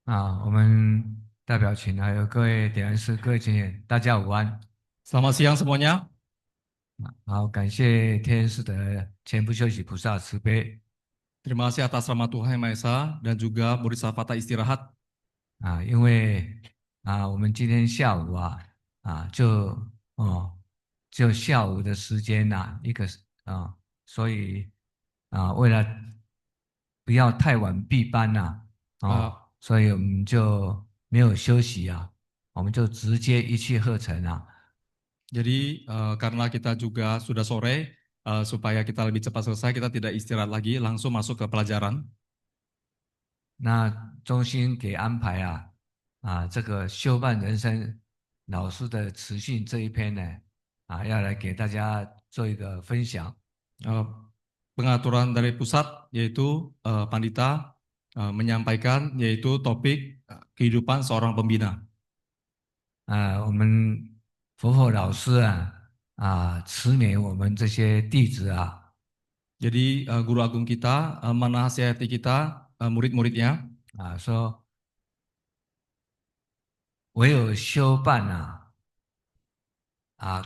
我们代表群还有各位点燃师、各位青年，大家午安。Selamat siang semuanya. 好，感谢天师的前不休息菩萨慈悲。Terima kasih atas rahmat Tuhan Yang Maha Esa dan juga murid Safata istirahat. 因为我们今天下午啊就哦就下午的时间一个所以为了不要太晚闭班Uh, 所以我们就没有休息我们就直接一气呵成jadi karena kita juga sudah sore, supaya kita lebih cepat selesai, kita tidak istirahat lagi, langsung masuk ke pelajaran. 那中心给安排这个修办人生老师的慈训这一篇呢要来给大家做一个分享。Uh, Pengaturan dari pusat yaitu Pandita menyampaikan yaitu topik kehidupan seorang pembina. 我们佛佛老师慈勉我们这些弟子Jadi guru agung kita menasihati kita murid-muridnya. 说唯有修办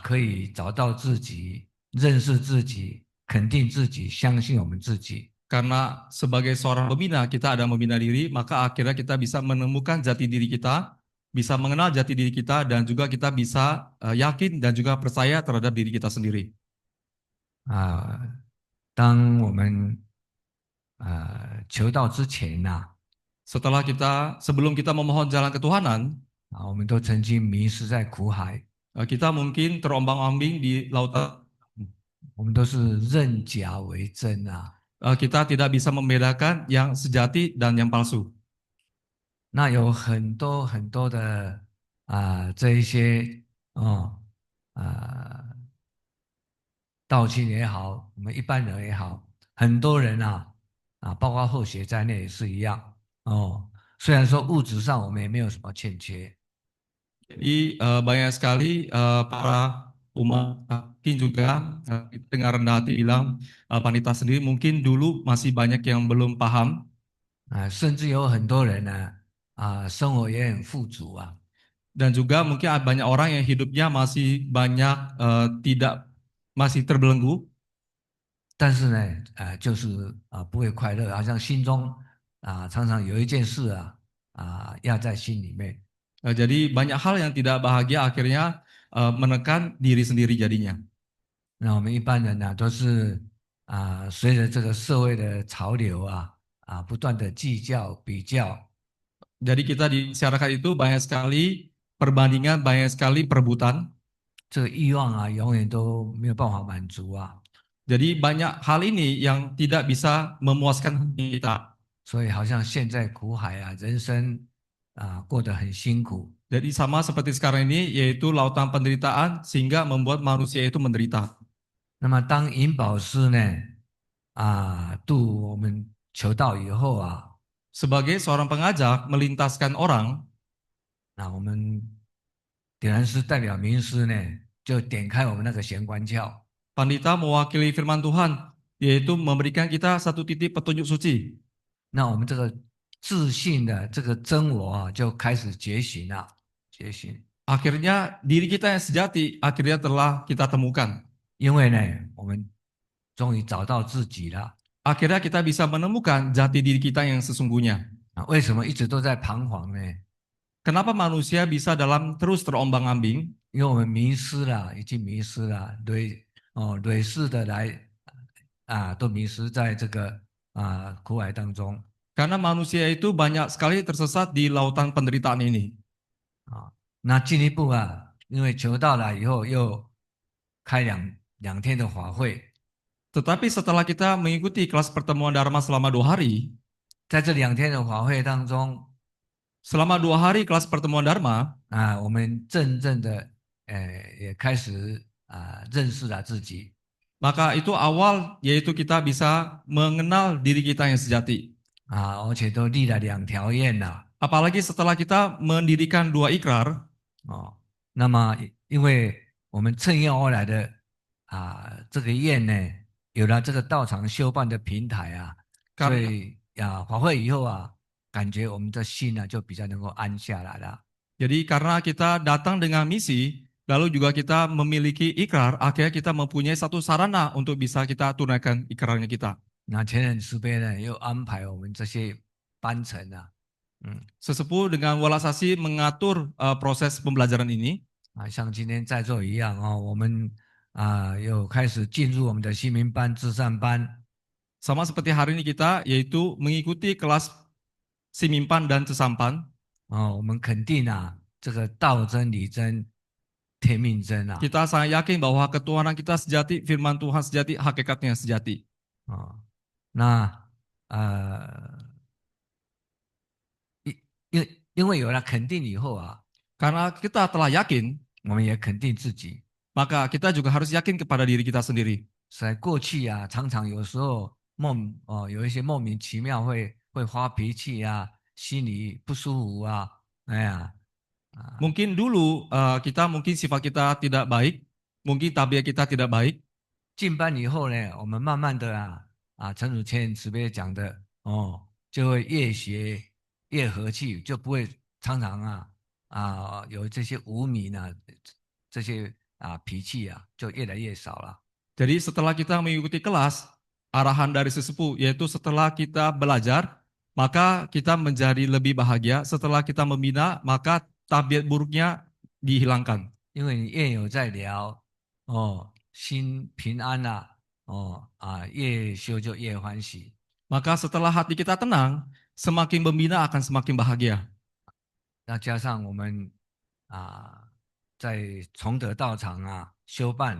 可以找到自己，认识自己，肯定自己，相信我们自己。Karena sebagai seorang pembina, kita ada membina diri, maka akhirnya kita bisa menemukan jati diri kita, bisa mengenal jati diri kita, dan juga kita bisa yakin dan juga percaya terhadap diri kita sendiri. 当我们求道之前Sebelum kita memohon jalan ketuhanan, 我们都曾经迷失在苦海，kita mungkin terombang-ambing di lautan. 我们都是认假为真Kita tidak bisa membedakan yang sejati dan yang palsu. 那有很多很多的这一些啊、道亲也好，我们一般人也好，很多人包括后学在内也是一样虽然说物质上我们也没有什么欠缺，Jadi banyak sekali para umat mungkin juga dengar rendah hati bilang Panita sendiri mungkin dulu masih banyak yang belum paham 甚至有很多人生活也很富足dan juga mungkin banyak orang yang hidupnya masih banyak tidak masih terbelenggu 但是呢就是不会快乐，好像心中常常有一件事压在心里面。jadi banyak hal yang tidak bahagia akhirnya menekan diri sendiri jadinya. 那我们一般人都是随着这个社会的潮流不断的计较比较，Jadi kita di masyarakat itu banyak sekali perbandingan, banyak sekali perebutan. 这个欲望永远都没有办法满足Jadi banyak hal ini yang tidak bisa memuaskan hati kita. 所以好像陷在苦海人生过得很辛苦。Jadi sama seperti sekarang ini, yaitu lautan penderitaan sehingga membuat manusia itu menderita. 那么当银宝师呢度我们求道以后Sebagai seorang pengajak melintaskan orang, 我们点燃师代表名师呢，就点开我们那个玄关窍。Pandita mewakili firman Tuhan, yaitu memberikan kita satu titik petunjuk suci. 那我们这个自信的这个真我就开始觉醒觉醒。Akhirnya diri kita yang sejati akhirnya telah kita temukan. 因为呢，我们终于找到自己了。Akhirnya kita bisa menemukan jati diri kita yang sesungguhnya. 为什么一直都在彷徨呢？Kenapa manusia bisa dalam terus terombang-ambing? 因为我们迷失了，已经迷失了，累世的来都迷失在这个苦海当中 Karena manusia itu banyak sekali tersesat di lautan penderitaan ini. 那进一步因为求道了以后，又开两天的法会，Tetapi setelah kita mengikuti kelas pertemuan Dharma selama 2 hari, 在这2天的法会当中 selama 2 hari kelas pertemuan Dharma, 我们真正的也开始认识了自己 maka itu awal yaitu kita bisa mengenal diri kita yang sejati. 而且都立了2条愿了 Apalagi setelah kita mendirikan 2 ikrar, 那么因为我们趁愿而来的这个愿呢，有了这个道场修办的平台所 karena 以法会以后感觉我们的心呢就比较能够安下来了。Jadi karena kita datang dengan misi, lalu juga kita memiliki ikrar, akhirnya kita mempunyai satu sarana untuk bisa kita tunaikan ikrarnya kita. 那前人慈悲呢，又安排我们这些班程啊，嗯 Sesepuh dengan walasasi mengatur proses pembelajaran ini. 像今天在座一样哦，我们又开始进入我们的新民班、智善班 Sama seperti hari ini kita, yaitu mengikuti kelas Simimpan dan Cesampan. 哦，我们肯定这个道真、理真、天命真Kita sangat yakin bahwa ketuhanan kita sejati, firman Tuhan sejati, hakikatnya sejati. 那因因为有了肯定以后Karena kita telah yakin, 我们也肯定自己。maka kita juga harus yakin kepada diri kita sendiri. 在过去常常有时候有一些莫名其妙会发脾气心里不舒服哎呀啊，Mungkin dulu kita mungkin sifat kita tidak baik, mungkin tabiat kita tidak baik. 进班以后呢，我们慢慢的陈主谦慈悲讲的就会越学越和气，就不会常常有这些无名这些脾气就越来越少了。Jadi setelah kita mengikuti kelas, arahan dari sesepuh, yaitu setelah kita belajar, maka kita menjadi lebih bahagia. Setelah kita membina, maka tabiat buruknya dihilangkan. 因为你越有在聊心平安越修就越欢喜。Maka setelah hati kita tenang, semakin membina akan semakin bahagia. 那加上我们在崇德道场修办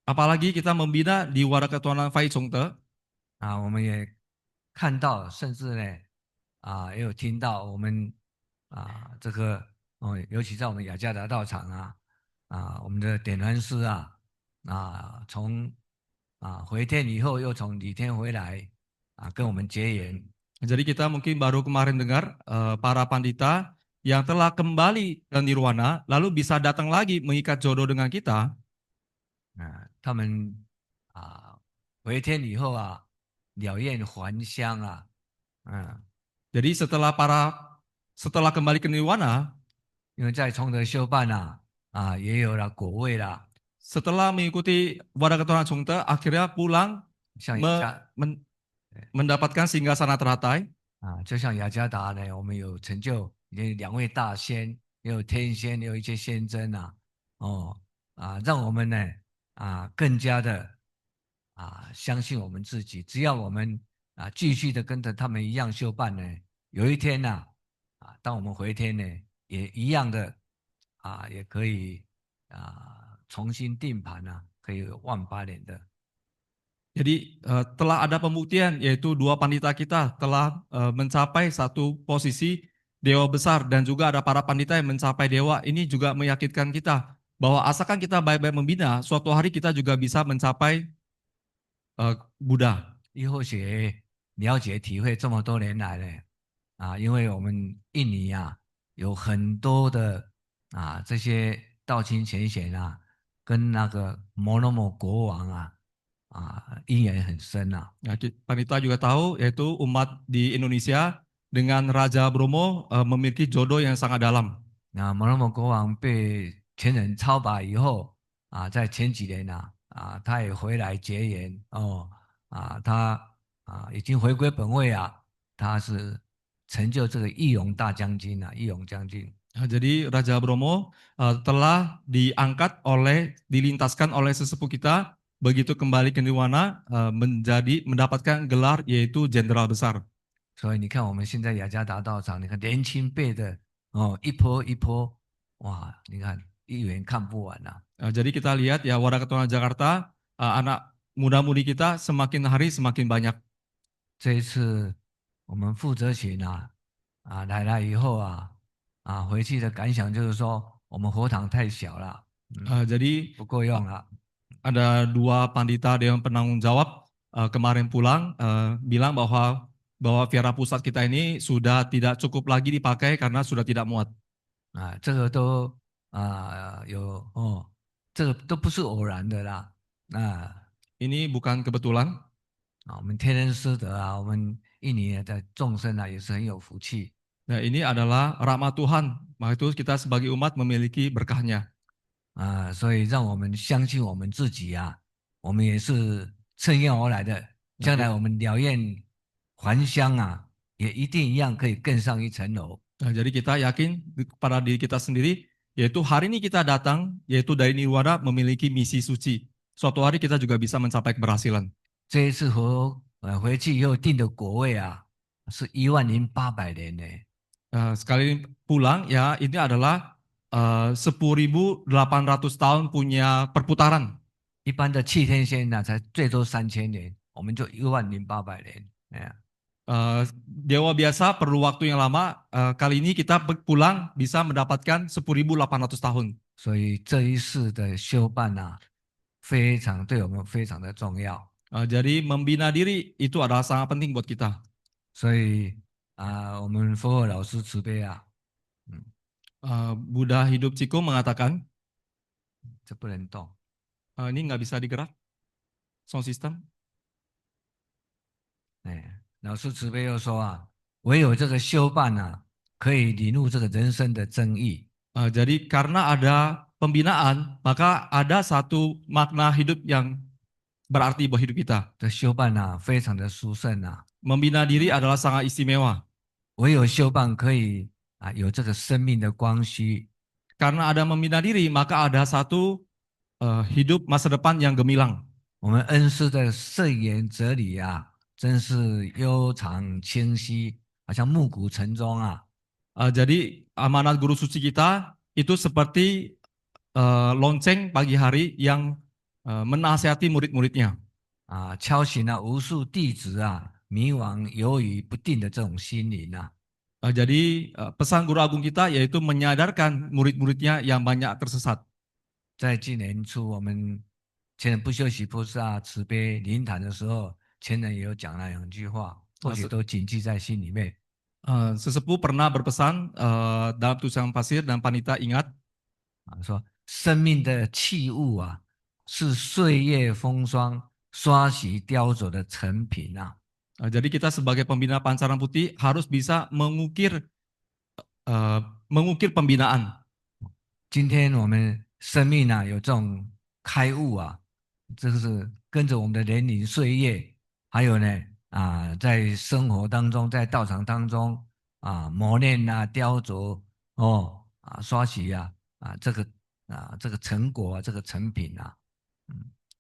Apalagi kita membina di Wadah Ketuhanan Fai Chongte, 我们也看到，甚至呢也有听到我们这个尤其在我们雅加达道场我们的典传师从回天以后又从里天回来跟我们结缘。jadi kita mungkin baru kemarin dengar para pandita yang telah kembali ke Nirwana, lalu bisa datang lagi mengikat jodoh dengan kita. 他们回天以后了愿还乡Jadi setelah kembali ke Nirwana, 因为在崇德修办也有了果位啦， setelah mengikuti Wadah Ketuhanan Chongte, akhirnya pulang 像雅加mendapatkan singgasana teratai. 就像雅加达呢，我们有成就，有两位大仙，也有天仙，也有一些仙真让我们呢更加的相信我们自己，只要我们继续的跟着他们一样修办呢，有一天当我们回天呢，也一样的也可以重新定盘可以有18000年的。Jadi telah ada pembuktian yaitu dua pandita kita telah mencapai satu posisi dewa besar dan juga ada para pandita yang mencapai dewa. Ini juga meyakinkan kita bahwa asalkan kita baik-baik membina, suatu hari kita juga bisa mencapai Buddha. 亦或许了解体会这么多年来呢因为我们印尼有很多的这些道亲贤贤跟那个摩罗摩国王因缘很深Nah, Panita juga tahu yaitu umat di Indonesia dengan Raja Bromo memiliki jodoh yang sangat dalam. 摩罗摩国王被前人超拔以后在前几年他也回来结缘他已经回归本位他是成就这个义勇大将军义勇将军。Nah, jadi Raja Bromo telah dilintaskan oleh sesepuh kita, begitu kembali ke Nirwana mendapatkan gelar yaitu Jenderal Besar. 所以你看我们现在雅加达道场，你看年轻辈的一波一波，哇，你看一元看不完Jadi kita lihat ya Wadah Ketuhanan Jakarta, anak muda-mudi kita semakin hari semakin banyak. 这一次我们负责群来了以后回去的感想就是说，我们佛堂太小了Jadi 不够用ada dua pandita yang penanggung jawab kemarin pulang bilang bahwa Vihara Pusat kita ini sudah tidak cukup lagi dipakai karena sudah tidak muat. 这个都这个都不是偶然的啦。Ini bukan kebetulan. 我们天人师德我们印尼的众生也是很有福气 Nah, ini adalah rahmat Tuhan. Maka itu kita sebagai umat memiliki berkahnya. 所以让我们相信我们自己我们也是趁愿而来的，Nah, 将来我们了愿还乡也一定一样可以更上一层楼。jadi kita yakin pada diri kita sendiri, yaitu hari ini kita datang, yaitu dari Nirwana memiliki misi suci. Suatu hari kita juga bisa mencapai keberhasilan. 这一次回去以后定的果位是10,800年呢。Sekali pulang ya ini adalah 10.800 tahun punya perputaran. 一般的七天仙才最多3000年，我们就10,800年。哎呀，Dewa biasa perlu waktu yang lama. Kali ini kita pulang bisa mendapatkan 10.800 tahun. 所以这一世的修办非常对我们非常的重要。Jadi membina diri itu adalah sangat penting buat kita. 所以我们佛陀老师慈悲嗯，Buddha Hidup Ciko mengatakan, 这不能动。ini nggak bisa digerak, sound system. 老师慈悲又说唯有这个修办可以领悟这个人生的真意。Jadi karena ada pembinaan, maka ada satu makna hidup yang berarti buat hidup kita. 这修办非常的殊胜Membina diri adalah sangat istimewa. 唯有修办可以有这个生命的光绪。Karena ada membina diri, maka ada satu hidup masa depan yang gemilang. 我们恩师的圣言哲理真是悠长清晰，好像暮鼓晨钟Jadi amanat guru suci kita itu seperti lonceng pagi hari yang menasihati murid-muridnya. 敲醒了无数弟子迷惘犹豫不定的这种心灵Jadi pesan guru agung kita yaitu menyadarkan murid-muridnya yang banyak tersesat. 在今年初我们前人不休息菩萨慈悲灵谈的时候，前人也有讲了2句话，或许都谨记在心里面。Sesepuh pernah berpesan dalam tulisan pasir dan Panita ingat 说生命的器物是岁月风霜刷洗雕琢的成品Jadi kita sebagai pembina pancaran putih harus bisa mengukir pembinaan. 今天我们生命有这种开悟这是跟着我们的年龄岁月，还有呢在生活当中，在道场当中磨练雕琢刷洗这个成果这个成品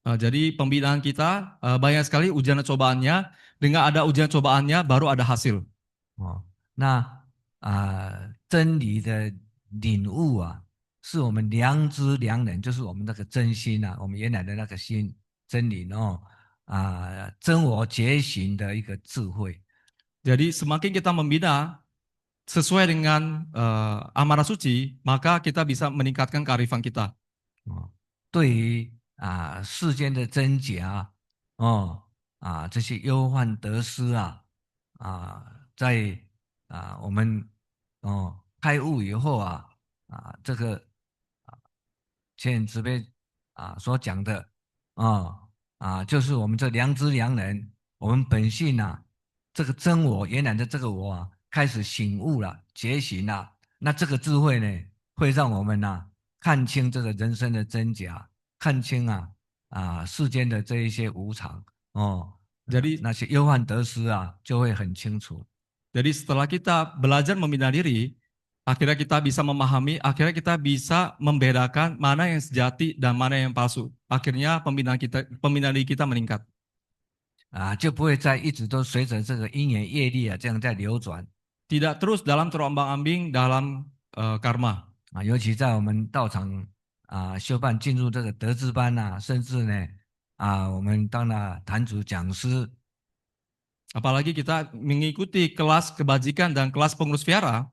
Jadi pembinaan kita banyak sekali ujian dan cobaannya. Dengan ada ujian cobaannya baru ada hasil. 那真理的领悟是我们良知良能，就是我们那个真心我们原来的那个心真理真我觉醒的一个智慧。 Jadi semakin kita membina sesuai dengan amanah suci, maka kita bisa meningkatkan kearifan kita. 对于世间的真假这些忧患得失在我们开悟以后这个前人慈悲所讲的就是我们这良知良能，我们本性这个真我原来的这个我开始醒悟了，觉醒了。那这个智慧呢，会让我们看清这个人生的真假，看清世间的这一些无常Jadi 那些忧患得失就会很清楚。 Jadi setelah kita belajar membina diri, akhirnya kita bisa memahami, akhirnya kita bisa membedakan mana yang sejati dan mana yang palsu. Akhirnya pembinaan diri kita meningkat. 就不会再一直都随着这个因缘业力这样在流转。 Tidak terus dalam terombang-ambing dalam karma. 尤其在我们道场修办进入这个德智班甚至呢我们当了坛主讲师 Apalagi kita mengikuti kelas kebajikan dan kelas pengurus vihara.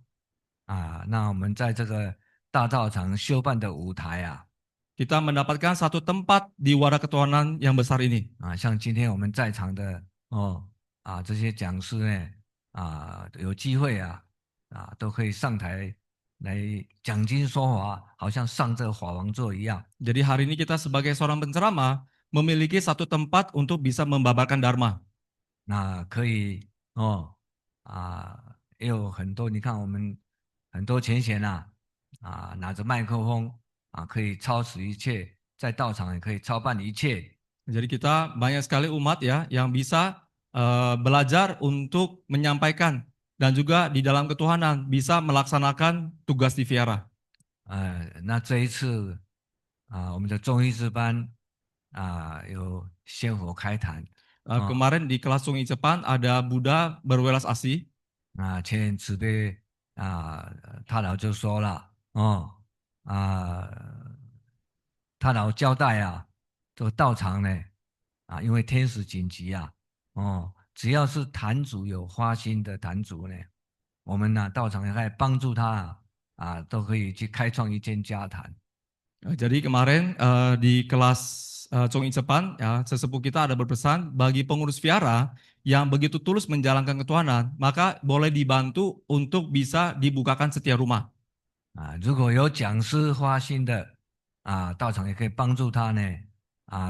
那我们在这个大道场修办的舞台kita mendapatkan satu tempat di wadah ketuhanan yang besar ini. 像今天我们在场的这些讲师呢有机会都可以上台来讲经说法，好像上这个法王座一样。 Jadi hari ini kita sebagai seorang penceramah memiliki satu tempat untuk bisa membabarkan dharma. 那可以哦，也有很多，你看我们很多前贤呐，拿着麦克风可以超持一切，在道场也可以操办一切。Jadi kita banyak sekali umat ya yang bisa belajar untuk menyampaikan dan juga di dalam ketuhanan bisa melaksanakan tugas di Viara. 那这一次我们的中医师班有仙佛开坛。Kemarin di kelas Sungai Cepan ada Buddha berwelas asih. 前人慈悲他老就说了啊，他老交代这个道场呢因为天时紧急只要是坛主有花心的坛主呢，我们道场也可以帮助他都可以去开创一间家坛。Jadi kemarin di kelas Sungai Cepan ya sesepuh kita ada berpesan bagi pengurus Viara yang begitu tulus menjalankan ketuhanan maka boleh dibantu untuk bisa dibukakan setiap rumah. 如果有讲师花心的道场也可以帮助他呢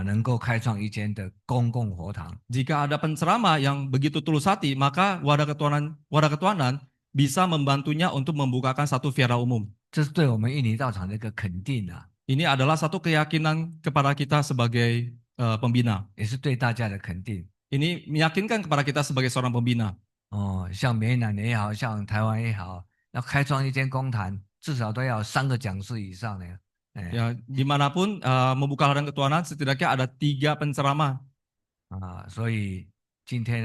能够开创一间的公共佛堂。Jika ada penceramah yang begitu tulus hati, maka wadah ketuhanan bisa membantunya untuk membukakan satu viara umum. 这是对我们印尼道场的一个肯定Ini adalah satu keyakinan kepada kita sebagai pembina. 也是对大家的肯定。Ini meyakinkan kepada kita sebagai seorang pembina. 像缅甸也好，像台湾也好，要开创一间公坛，至少都要3个讲师以上的。Ya, dimanapun membuka ladang ketuhanan setidaknya ada 3 penceramah. 所以今天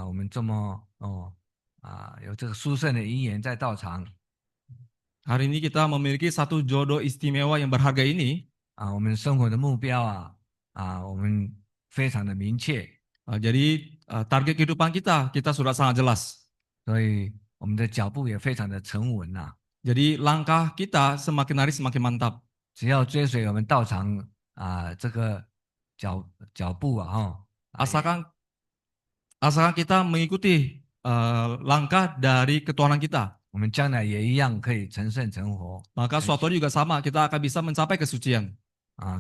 我们这么有这个殊胜的因缘在道场 Hari ini kita memiliki satu jodoh istimewa yang berharga ini. 我们生活的目标我们非常的明确，Jadi target kehidupan kita sudah sangat jelas. 所以我们的脚步也非常的沉稳Jadi langkah kita semakin hari semakin mantap. 只要追随我们道场这个脚步Asalkan asalkan kita mengikuti langkah dari ketuhanan kita, 我们将来也一样可以成圣成佛 maka suatu hari juga sama kita akan bisa mencapai kesucian.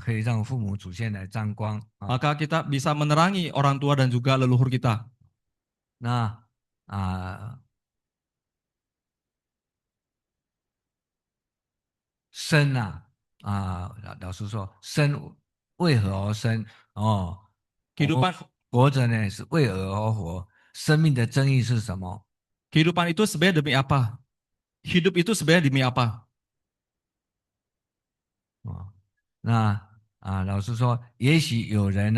可以让父母祖先来沾光Maka kita bisa menerangi orang tua dan juga leluhur kita. 那生老师说生为何而生我们 Kehidupan 活着呢是为何而活？生命的真意是什么？ kehidupan itu sebenarnya demi apa? Hidup itu sebenarnya demi apa? 那老师说，也许有人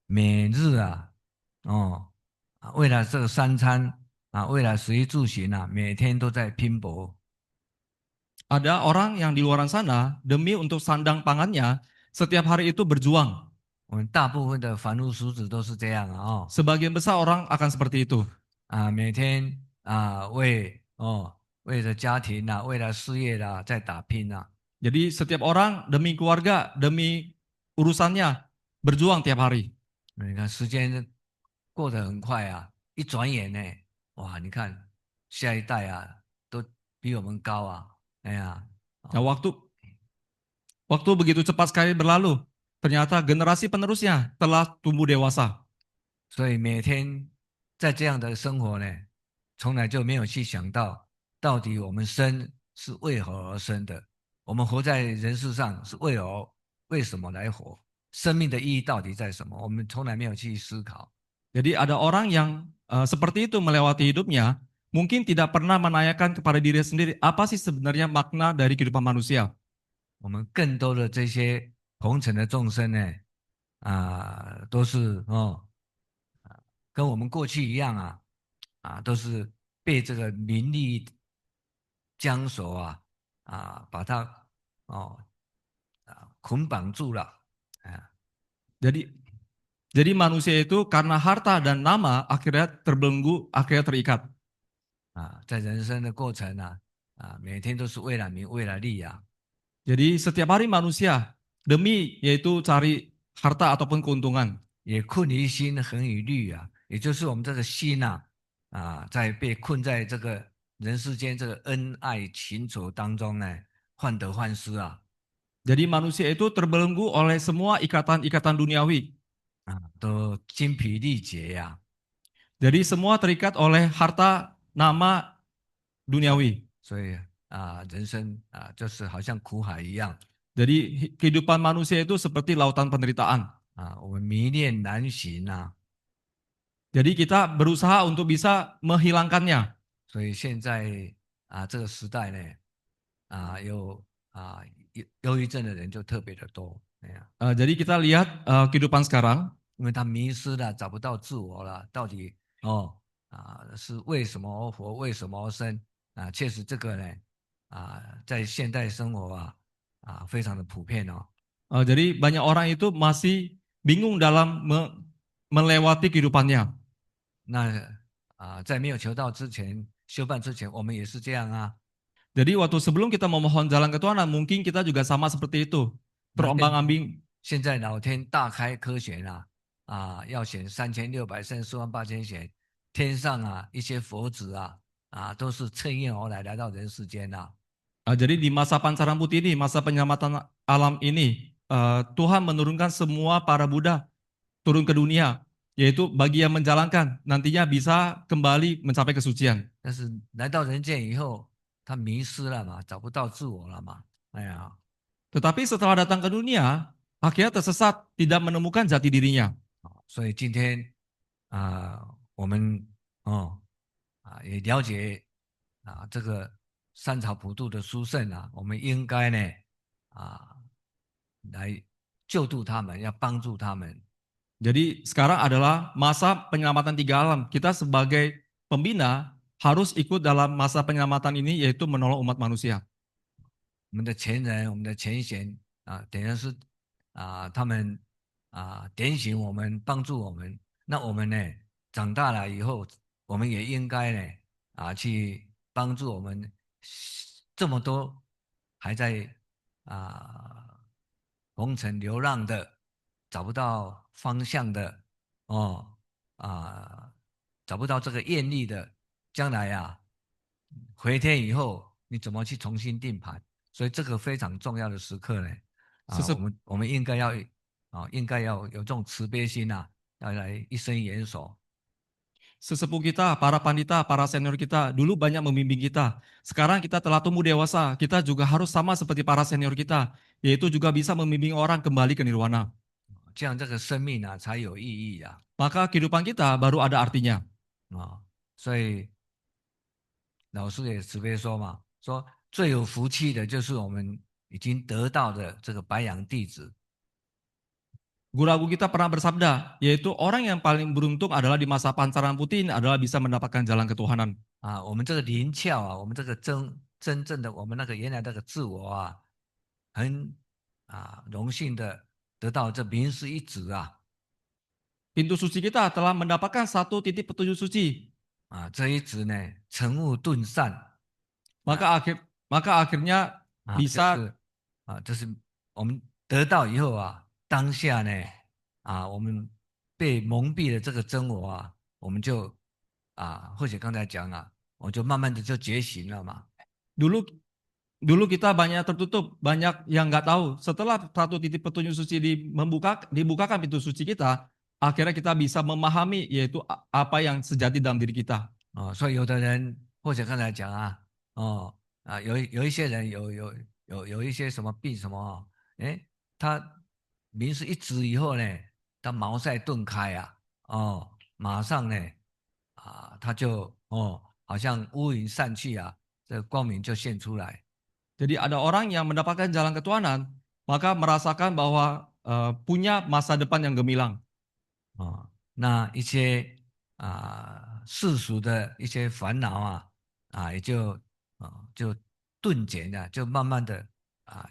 每日为了这个三餐为了食衣住行每天都在拼搏。Ada orang yang di luar sana demi untuk sandang pangannya setiap hari itu berjuang. 我们大部分的凡夫俗子都是这样Sebagian besar orang akan seperti itu. 每天为了家庭为了事业在打拼Jadi setiap orang demi keluarga, demi urusannya berjuang tiap hari. 你看时间过得很快一转眼呢，哇，你看下一代都比我们高哎呀，Nah, waktu begitu cepat sekali berlalu. Ternyata generasi penerusnya telah tumbuh dewasa. 所以每天在这样的生活呢，从来就没有去想到，到底我们生是为何而生的？我们活在人世上是为什么来活？生命的意义到底在什么？我们从来没有去思考。Jadi ada orang yang seperti itu melewati hidupnya, mungkin tidak pernah menanyakan kepada diri sendiri apa sih sebenarnya makna dari kehidupan manusia. 我们更多的这些红尘的众生呢，都是跟我们过去一样都是被这个名利缰绳把它捆绑住了Jadi jadi manusia itu karena harta dan nama akhirnya terbelenggu, akhirnya terikat. 在人生的过程每天都是为了名为了利Jadi setiap hari manusia demi yaitu cari harta ataupun keuntungan. 也困于心，恒于虑也就是我们这个心在被困在这个人世间这个恩爱情仇当中呢，患得患失Jadi manusia itu terbelenggu oleh semua ikatan-ikatan duniawi. 都精疲力竭 Jadi semua terikat oleh harta, nama, duniawi. 所以人生就是好像苦海一样 Jadi kehidupan manusia itu seperti lautan penderitaan. 我们迷恋难行Jadi kita berusaha untuk bisa menghilangkannya. 所以现在这个时代呢有忧郁症的人就特别的多，哎呀，Jadi kita lihat kehidupan sekarang. 因为他迷失了，找不到自我了，到底是为什么而活，为什么而生确实这个呢在现代生活非常的普遍哦。Jadi banyak orang itu masih bingung dalam melewati kehidupannya. 那在没有求道之前，修办之前，我们也是这样Jadi waktu sebelum kita memohon jalan ketuhanan, mungkin kita juga sama seperti itu. 那 Terombang-ambing. 现在老天大开科学要选3634万8千选，天上一些佛子都是乘愿而来到人世间Jadi di masa pancaran putih ini, masa penyelamatan alam ini, Tuhan menurunkan semua para Buddha turun ke dunia, yaitu bagi yang menjalankan nantinya bisa kembali mencapai kesucian. 但是来到人间以后，他迷失了嘛，找不到自我了嘛，哎呀，Tetapi setelah datang ke dunia, akhirnya tersesat, tidak menemukan jati dirinya. 所以今天我们也了解这个三草普渡的殊胜我们应该呢啊来救度他们，要帮助他们。Jadi sekarang adalah masa penyelamatan tiga alam. Kita sebagai pembina harus ikut dalam masa penyelamatan ini, yaitu menolong umat manusia. 我们的前人、我们的前贤等于是他们点醒我们、帮助我们。那我们呢，长大了以后，我们也应该呢去帮助我们这么多还在红尘流浪的、找不到方向的哦找不到这个愿力的，将来回天以后你怎么去重新定盘？所以这个非常重要的时刻呢，Sesep- 我们应该要有这种慈悲心要来一生严守。Sesepuh kita, para pandita, para senior kita, dulu banyak membimbing kita. Sekarang kita telah tumbuh dewasa, kita juga harus sama seperti para senior kita, yaitu juga bisa membimbing orang kembali ke nirwana. 这样这个生命才有意义Maka kehidupan kita baru ada artinya. 所以老师也慈悲说嘛，说最有福气的就是我们已经得到的这个白羊弟子。 Guru kita pernah bersabda, yaitu orang yang paling beruntung adalah di masa pancaran putih ini adalah bisa mendapatkan jalan ketuhanan. 我们这个灵窍我们这个真正的我们那个原来那个自我很荣幸的得到这名师一指Pintu suci kita telah mendapatkan satu titik petunjuk suci. 这一指呢成悟顿善 Maka akhirnya 就 bisa 是就是我们得到以后当下呢我们被蒙蔽了这个真我我们就或许刚才讲我就慢慢的就觉醒了嘛。 dulu dulu kita banyak tertutup, banyak yang nggak tahu. Setelah satu titik petunjuk suci dibukakan pintu suci kita, akhirnya kita bisa memahami yaitu apa yang sejati dalam diri kita. 所以有的人或者刚才讲有一些人有一些什么病什么哎，他名师一指以后呢，他茅塞顿开马上呢他就好像乌云散去这个光明就现出来。 Jadi ada orang yang mendapatkan jalan ketuhanan, maka merasakan bahwa punya masa depan yang gemilang. 那一些世俗的一些烦恼也就顿减了，就慢慢的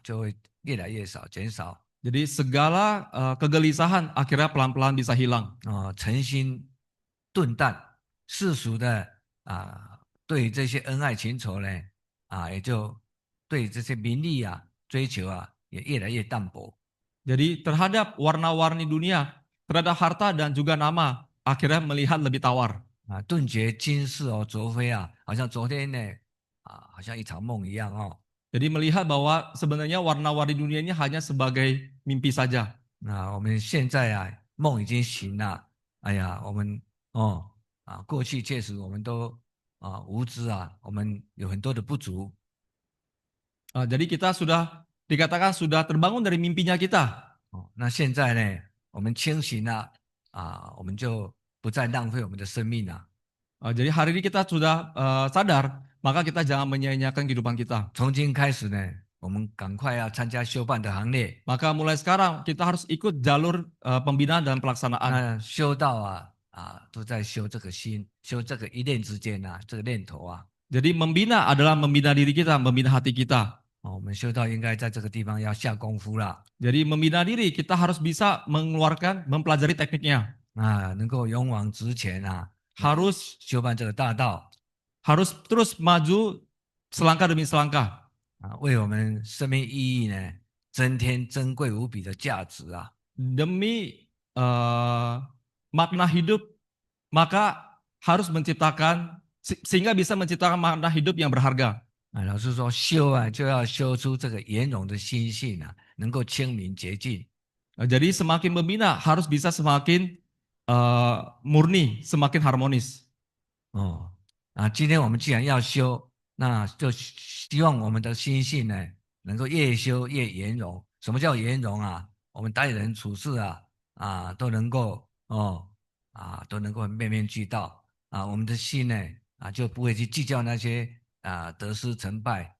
就会越来越少，减少。 Jadi segala kegelisahan akhirnya pelan-pelan bisa hilang. 诚心顿淡，世俗的对这些恩爱情仇呢也就对这些名利追求也越来越淡薄。 Jadi terhadap warna-warni dunia, terhadap harta dan juga nama, akhirnya melihat lebih tawar. 顿觉今世昨非好像昨天呢好像一场梦一样Jadi melihat bahwa sebenarnya warna-warni dunia ini hanya sebagai mimpi saja. 我们现在梦已经醒了，哎呀，我们过去确实我们都无知我们有很多的不足。Jadi kita sudah dikatakan sudah terbangun dari mimpinya kita. 那现在呢，我们清醒了我们就不再浪费我们的生命了。Jadi hari ini kita sudah sadar, maka kita jangan menyia-nyiakan kehidupan kita. 从今开始呢，我们赶快要参加修办的行列。Maka mulai sekarang kita harus ikut jalur pembinaan dan pelaksanaan. 那修道都在修这个心，修这个一念之间这个念头Jadi membina adalah membina diri kita, membina hati kita. 我们修道应该在这个地方要下功夫了。Jadi membina diri kita harus bisa mengeluarkan, mempelajari tekniknya. 能够勇往直前Harus 修办这个大道harus terus maju selangkah demi selangkah. 为我们生命意义呢增添珍贵无比的价值Demi makna hidup, maka harus menciptakan sehingga bisa menciptakan makna hidup yang berharga. 老师说修就要修出这个圆融的心性能够清明洁净。Jadi semakin membina harus bisa semakin murni, semakin harmonis. 今天我们既然要修，那就希望我们的心性呢能够越修越圆融。什么叫圆融我们待人处事都能够都能够面面俱到我们的心呢就不会去计较那些得失成败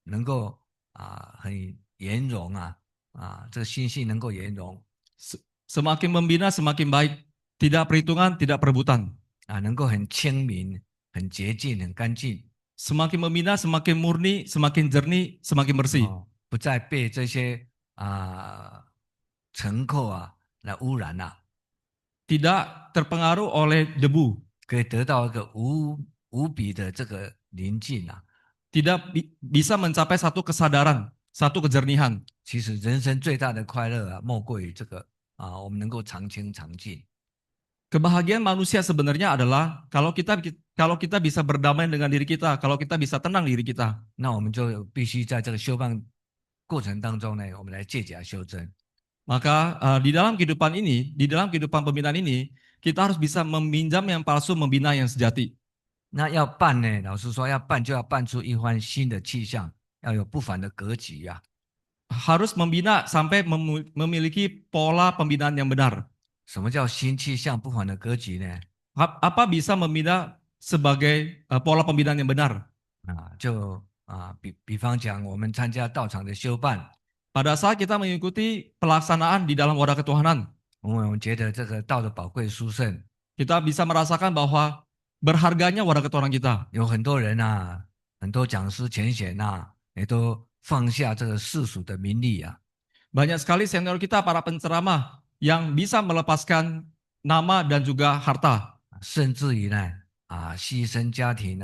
能够很圆融这个心性能够圆融。Semakin membina semakin baik, tidak perhitungan, tidak perebutan. 能够很清明、很洁净、很干净。Semakin membina semakin murni, semakin jernih, semakin bersih. 不再被这些尘垢来污染Tidak terpengaruh oleh debu. 可以得到一个无比的这个宁静Tidak bisa mencapai satu kesadaran, satu kejernihan. 其实人生最大的快乐莫过于这个我们能够常清常净。Kebahagiaan manusia sebenarnya adalah kalau kita bisa berdamai dengan diri kita, kalau kita bisa tenang diri kita. 那我们就必须在这个修办过程当中呢，我们来借假修真。Maka di dalam kehidupan ini, di dalam kehidupan pembinaan ini, kita harus bisa meminjam yang palsu, membina yang sejati. 那要办呢，老师说要办就要办出一番新的气象，要有不凡的格局Harus membina sampai memiliki pola pembinaan yang benar. 什么叫新气象不凡的格局呢？ Apa bisa membina sebagai pola pembinaan yang benar? 就比方讲，我们参加道场的修办， Pada saat kita mengikuti pelaksanaan di dalam wadah ketuhanan, 我们觉得这个道的宝贵殊胜， kita bisa merasakan bahwa berharganya wadah ketuhanan kita. 有很多人很多讲师前贤也都放下这个世俗的名利Banyak sekali senior kita, para penceramah yang bisa melepaskan nama dan juga harta. 甚至于呢牺牲家庭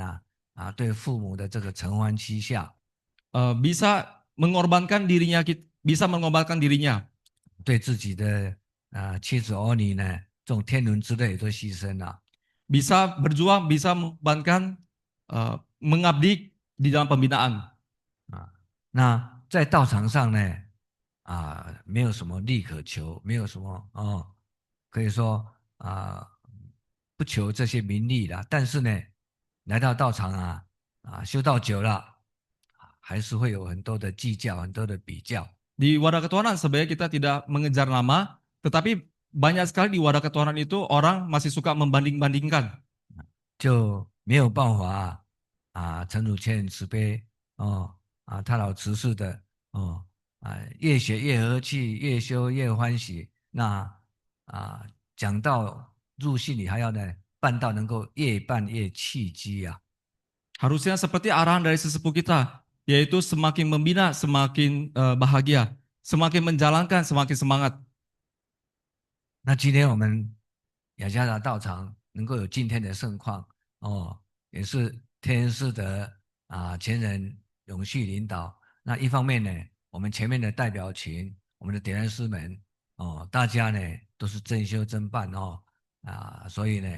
对父母的这个承欢膝下， Bisa mengorbankan dirinya, bisa mengorbankan dirinya. 对自己的妻子儿女呢这种天伦之乐也都牺牲了。 Bisa berjuang, bisa mengorbankan, mengabdi di dalam pembinaan. 那在道场上呢没有什么利可求，没有什么可以说不求这些名利啦。但是呢，来到道场修道久了还是会有很多的计较，很多的比较。 Di wadah ketuhanan sebenarnya kita tidak mengejar nama, tetapi banyak sekali di wadah ketuhanan itu orang masih suka membanding-bandingkan. 就没有办法陈汝谦慈悲他老慈氏的越学越和气，越修越欢喜。那讲到入信里还要呢办到能够越办越契机Harusnya seperti arahan dari sesepuh kita, yaitu semakin membina, semakin bahagia, semakin menjalankan, semakin semangat. 那今天我们雅加达道场能够有今天的盛况也是天恩师的前人永续领导。那一方面呢，我们前面的代表群，我们的点燃师们大家呢都是真修真办所以呢，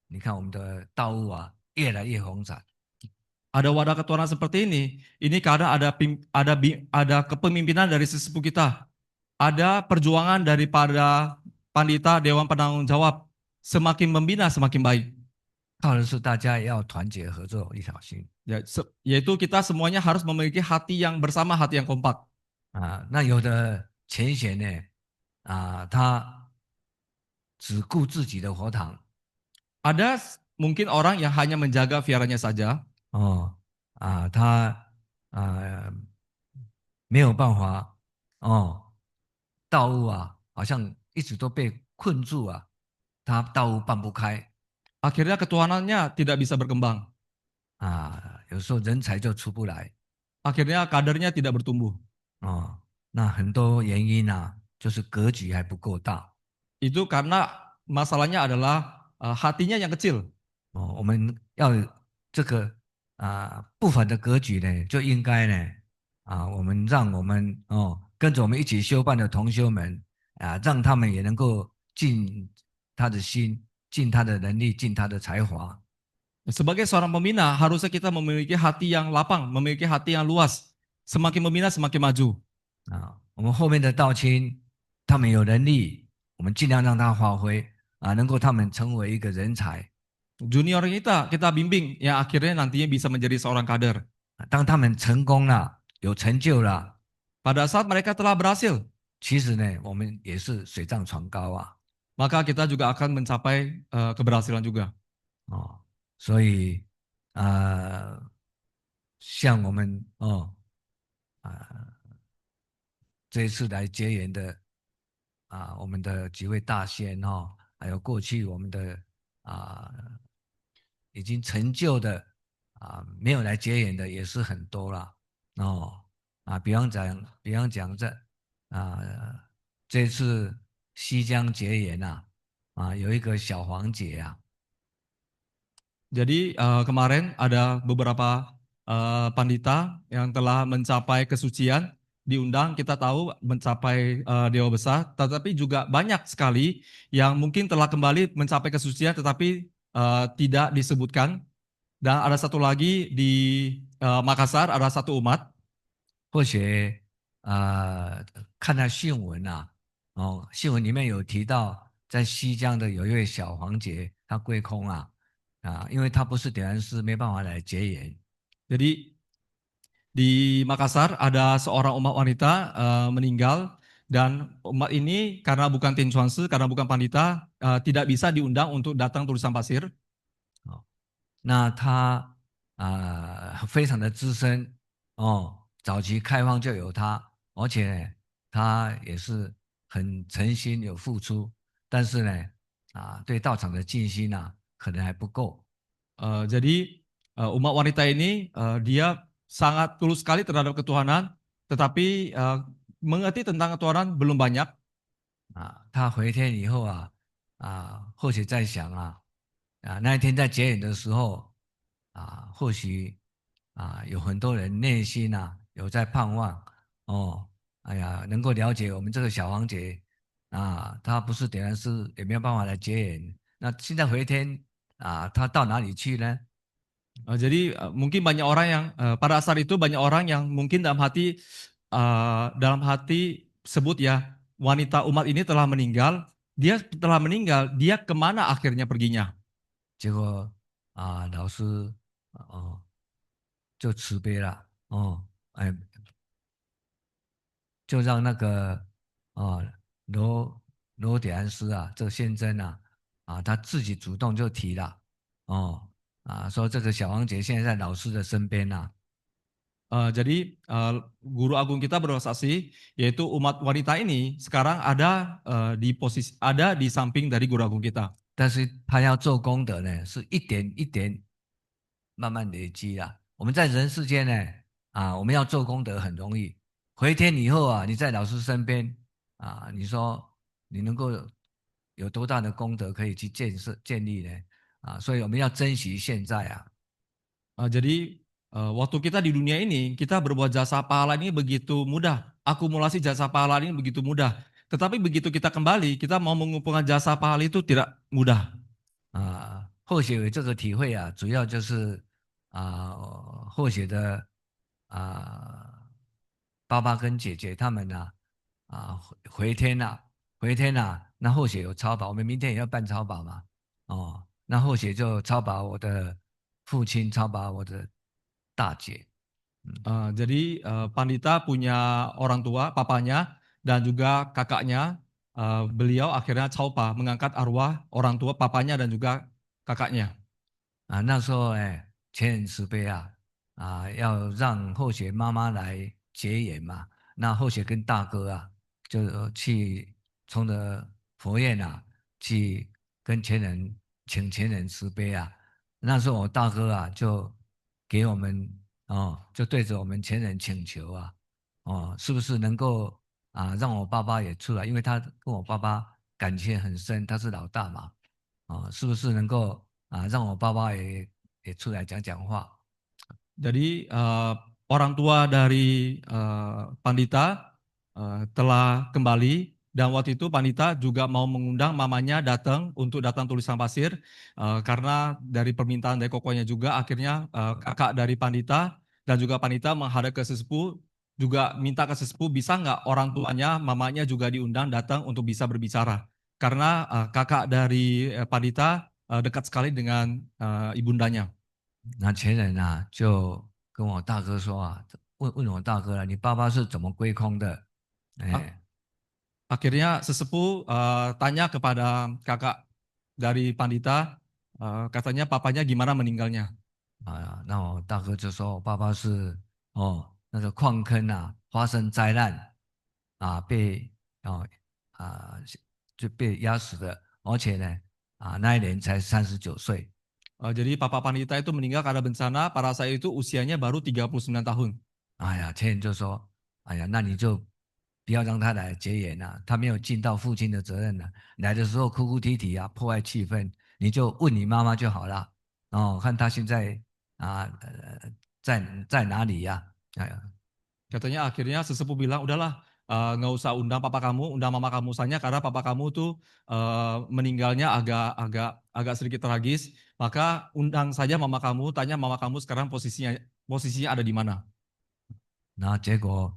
你看我们的道务越来越红展。 Ada wadah ketuhanan seperti ini karena ada kepemimpinan dari sesepuh kita, ada perjuangan daripada pandita Dewan Penanggung Jawab, semakin membina semakin baik. 靠的是大家也要团结合作，一条心 Yaitu kita semuanya harus memiliki hati yang bersama, hati yang kompak. 啊。那有的前贤呢，他只顾自己的佛堂 Ada mungkin orang yang hanya menjaga viaranya saja, 哦他啊没有办法哦，道路啊好像一直都被困住啊，他道路办不开 akhirnya ketuhanannya tidak bisa berkembang. 有时候人才就出不来 Akhirnya kadernya tidak bertumbuh. 那很多原因就是格局还不够大 Itu karena masalahnya adalah hatinya yang kecil. 我们要这个不凡的格局呢，就应该呢我们让我们跟着我们一起修办的同修们让他们也能够尽他的心，尽他的能力，尽他的才华 Sebagai seorang pembina, harusnya kita memiliki hati yang lapang, memiliki hati yang luas. Semakin membina, semakin maju. 我们后面的道亲，他们有能力，我们尽量让他发挥能够他们成为一个人才。Junior kita bimbing yang akhirnya nantinya bisa menjadi seorang kader. 当他们成功了，有成就了，Pada saat mereka telah berhasil, 其实呢，我们也是水涨船高maka kita juga akan mencapai keberhasilan juga. 所以像我们这一次来结缘的我们的几位大仙还有过去我们的啊、已经成就的没有来结缘的也是很多了比方讲啊、这次西江结缘有一个小黄姐Jadi kemarin ada beberapa pandita yang telah mencapai kesucian, diundang kita tahu mencapai dewa besar, tetapi juga banyak sekali yang mungkin telah kembali mencapai kesucian tetapi tidak disebutkan. Dan ada satu lagi di Makassar, ada satu umat 或许看到新闻新闻里面有提到，在西江的有一位小黄姐，她归空因为她不是点燃师，没办法来结缘 Jadi di Makassar ada seorang umat wanita meninggal dan umat ini karena bukan tim Chuansi, karena bukan pandita, tidak bisa diundang untuk datang tulisan pasir. 那她非常的资深早期开放就有她，而且呢，她也是很诚心有付出，但是呢对道场的尽心可能还不够。Jadi umat wanita ini dia sangat tulus sekali terhadap ketuhanan, tetapi mengerti tentang ketuhanan belum banyak. 他回天以后或许在想那一天在结缘的时候或许有很多人内心有在盼望哎呀，能够了解我们这个小黄姐她不是点燃师，也没有办法来结缘。那现在回天她到哪里去呢？Jadi mungkin banyak orang yang pada saat itu banyak orang yang mungkin dalam hati sebut ya wanita umat ini telah meninggal. Dia telah meninggal, dia kemana akhirnya perginya? 结果老师就慈悲了哎，就让那个罗罗点安师这个先生他自己主动就提了说这个小王姐现在在老师的身边Jadi guru agung kita bersaksi yaitu umat wanita ini sekarang ada ada di samping dari guru agung kita. 但是他要做功德呢，是一点一点慢慢累积我们在人世间呢我们要做功德很容易，回天以后你在老师身边你说你能够有多大的功德可以去建立呢所以我们要珍惜现在Jadi waktu kita di dunia ini kita berbuat jasa pahala ini begitu mudah, akumulasi jasa pahala ini begitu mudah. Tetapi begitu kita kembali, kita mau mengumpulkan jasa pahala itu tidak mudah. 或许有这个体会主要就是或许的爸爸跟姐姐他们回天回天那或许有超宝，我们明天也要办超宝嘛那后学就超拔我的父亲，超拔我的大姐。嗯 Jadi Pandita punya orang tua, papanya dan juga kakaknya. Beliau akhirnya Chaupa mengangkat arwah orang tua, papanya dan juga kakaknya. 那时候哎，前人慈悲要让后学妈妈来结缘嘛。那后学跟大哥就去冲着佛院去跟前人请前人慈悲那时候我大哥就给我们就对着我们前人请求是不是能够让我爸爸也出来？因为他跟我爸爸感情很深，他是老大嘛。是不是能够让我爸爸也出来讲讲话？Jadi orang tua dari Pandita telah kembali dan waktu itu Pandita juga mau mengundang mamanya datang untuk datang tulisan pasir karena dari permintaan dari kokonya juga akhirnya kakak dari Pandita dan juga Pandita menghadap ke sesepuh juga minta ke sesepuh bisa nggak orang tuanya mamanya juga diundang datang untuk bisa berbicara karena kakak dari Pandita dekat sekali dengan ibundanya. 那前人就跟我大哥说问我大哥你爸爸是怎么归空的？哎，Akhirnya sesepuh tanya kepada kakak dari Pandita, katanya papanya gimana meninggalnya. 那我大哥就说我爸爸是那个矿坑发生灾难被哦啊就被压死的，而且呢那一年才39岁。Jadi papa Pandita itu meninggal karena bencana, pada saat itu usianya baru 39 tahun. 哎呀，前人就说，哎呀，那你就不要让他来结缘他没有尽到父亲的责任来的时候哭哭啼啼破坏气氛，你就问你妈妈就好了。看他现在在哪里哎呀，Katanya akhirnya sesepuh bilang, udahlah nggak usah undang papa kamu, undang mama kamu saja karena papa kamu tuh meninggalnya agak sedikit tragis. Maka undang saja mama kamu, tanya mama kamu sekarang posisinya ada di mana. 然后结果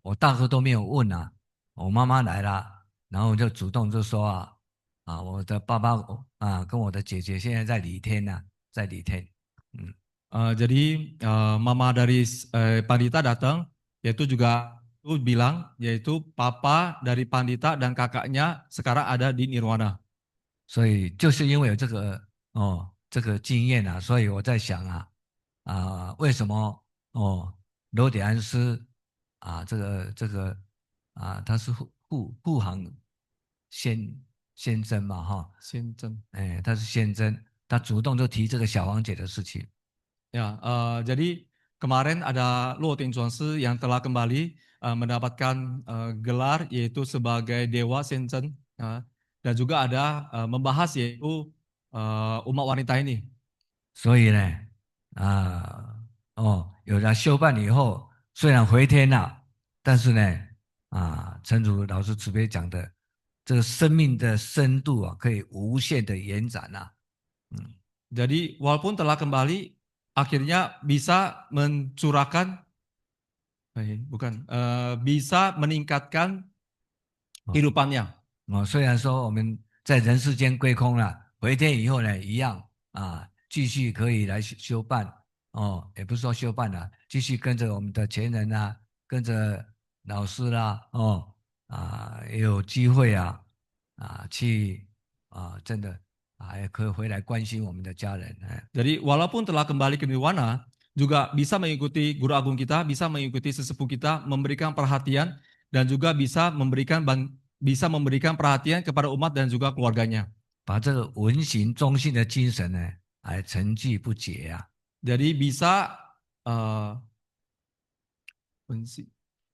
我大哥都没有问我妈妈来了，然后我就主动就说我的爸爸跟我的姐姐现在在礼天在礼天。嗯。Jadi mama dari Pandita datang, yaitu juga itu bilang, yaitu papa dari Pandita dan kakaknya sekarang ada di Nirwana. 所以就是因为有这个经验所以我在想为什么罗迪安斯这个他是护航先先生嘛先真. 哎，他是先真，他主动就提这个小黄姐的事情。Ya, jadi kemarin ada Luo Tianchuanshi yang telah kembali mendapatkan gelar yaitu sebagai Dewa Shenzhen dan juga ada membahas yaitu umat wanita ini. 所以呢，有了修办以后，虽然回天了，但是呢，诚如老师慈悲讲的，这个生命的深度可以无限的延展嗯，Jadi walaupun telah kembali, akhirnya bisa mencurahkan, bukan, bisa meningkatkan 哦 kehidupannya. 虽然说我们在人世间归空了，回天以后呢，一样继续可以来修办也不是说修办继续跟着我们的前人跟着老师啦也有机会去真的也可以回来关心我们的家人Jadi walaupun telah kembali ke nirwana, juga bisa mengikuti guru agung kita, bisa mengikuti sesepuh kita, memberikan perhatian dan juga bisa memberikan perhatian kepada umat dan juga keluarganya. 把这个文行中性的精神呢，沉寂不竭Jadi bisa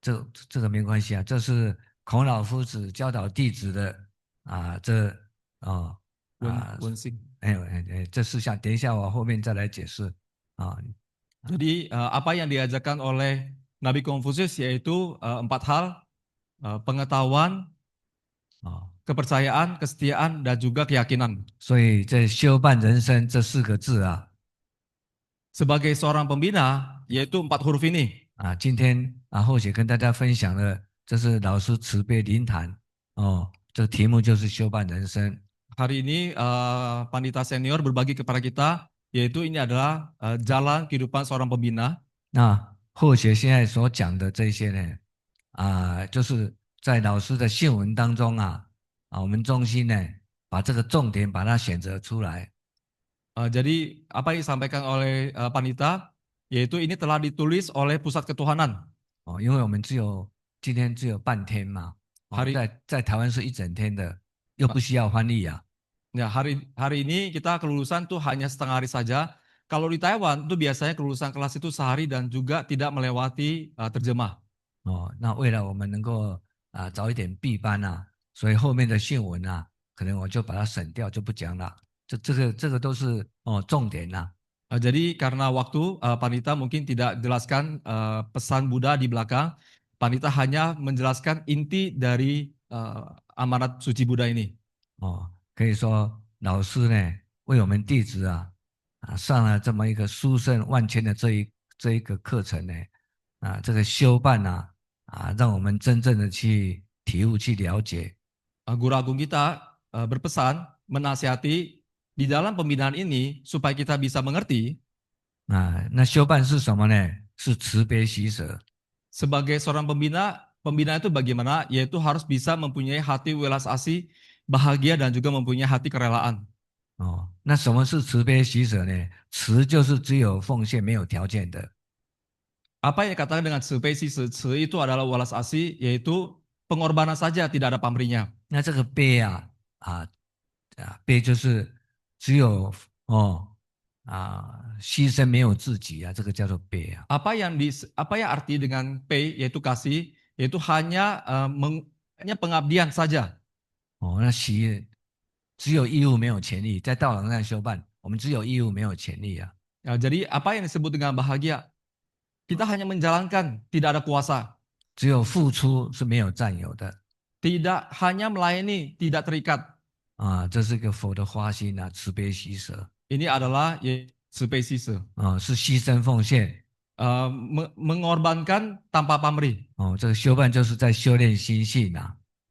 这个没关系这是孔老夫子教导弟子的这啊啊，文性. 这事项，等一下我后面再来解释啊。Jadi apa yang diajarkan oleh Nabi Konfusius yaitu 4 hal, pengetahuan, kepercayaan, kesetiaan, dan juga keyakinan. 所以这修办人生这4个字Sebagai seorang pembina, yaitu 4 huruf ini. 今天后姐跟大家分享的，这是老师慈悲灵谈这题目就是修办人生。Hari ini Pandita Senior berbagi kepada kita, yaitu ini adalah jalan kehidupan seorang pembina. 那或许现在所讲的这些呢，就是在老师的信文当中我们中心呢把这个重点把它选择出来。Jadi apa yang disampaikan oleh Pandita, yaitu ini telah ditulis oleh Pusat Ketuhanan. 因为我们今天只有半天嘛，Hari 在台湾是一整天的，又不需要翻译啊。ya hari ini kita kelulusan tuh hanya setengah hari saja. Kalau di Taiwan tuh biasanya kelulusan kelas itu sehari dan juga tidak melewati terjemah. 那为了我们能够早一点闭班所以后面的信文可能我就把它省掉，就不讲了。这个都是重点Jadi karena waktu Pandita mungkin tidak jelaskan pesan Buddha di belakang. Pandita hanya menjelaskan inti dari amanat suci Buddha ini. 可以说老师呢为我们弟子上了这么一个殊胜万千的这一个课程呢这个修办让我们真正的去体悟去了解。Guru Agung kita berpesan, menasihati di dalam pembinaan ini supaya kita bisa mengerti 那修办是什么呢？是慈悲喜舍。 sebagai seorang pembina, pembina itu bagaimana? Yaitu harus bisa mempunyai hati welas asih, bahagia dan juga mempunyai hati kerelaan. 那什么是慈悲喜舍呢？慈就是只有奉献没有条件的。 Apa yang dikatakan dengan spesies itu adalah welas asih, yaitu pengorbanan saja, tidak ada pamrihnya. 那这个悲啊悲就是只有牺牲没有自己这个叫做悲Apa yang arti dengan pay yaitu kasih, yaitu hanya hanya pengabdian saja. 那只有义务没有权利，在道场上修办，我们只有义务没有权利Ya, jadi apa yang disebut dengan bahagia? Kita hanya menjalankan, tidak ada kuasa. 只有付出是没有占有的 Tidak hanya melayani, tidak terikat. 这是一个佛的花心慈悲喜舍 Ini adalah spesies. 是牺牲奉献Mengorbankan tanpa pamrih. 这个修办就是在修炼心性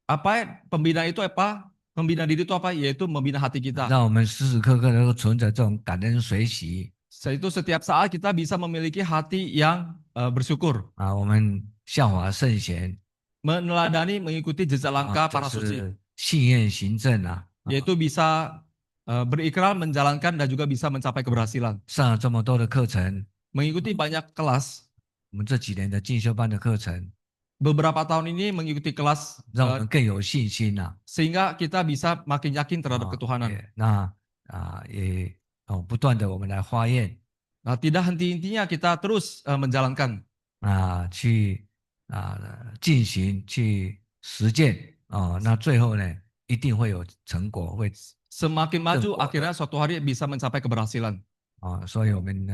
Apa pembina itu apa? Membina diri itu apa? Yaitu membina hati kita. 让我们时时刻刻都存着这种感恩随喜 Itu setiap saat kita bisa memiliki hati yang bersyukur. 我们效法圣贤 Meneladani, mengikuti jejak langkah 就 para suci. 是信愿行正Yaitu bisa berikrar, menjalankan dan juga bisa mencapai keberhasilan. 上了这么多的课程， Mengikuti banyak kelas. 我们这几年的进修班的课程， Beberapa tahun ini mengikuti kelas 让我们更有信心sehingga kita bisa makin yakin terhadap ketuhanan. 也不断的我们来发愿 Nah, tidak henti-hentinya kita terus menjalankan. 去进行去实践那最后呢一定会有成果，会 Semakin maju akhirnya suatu hari bisa mencapai keberhasilan. 所以我们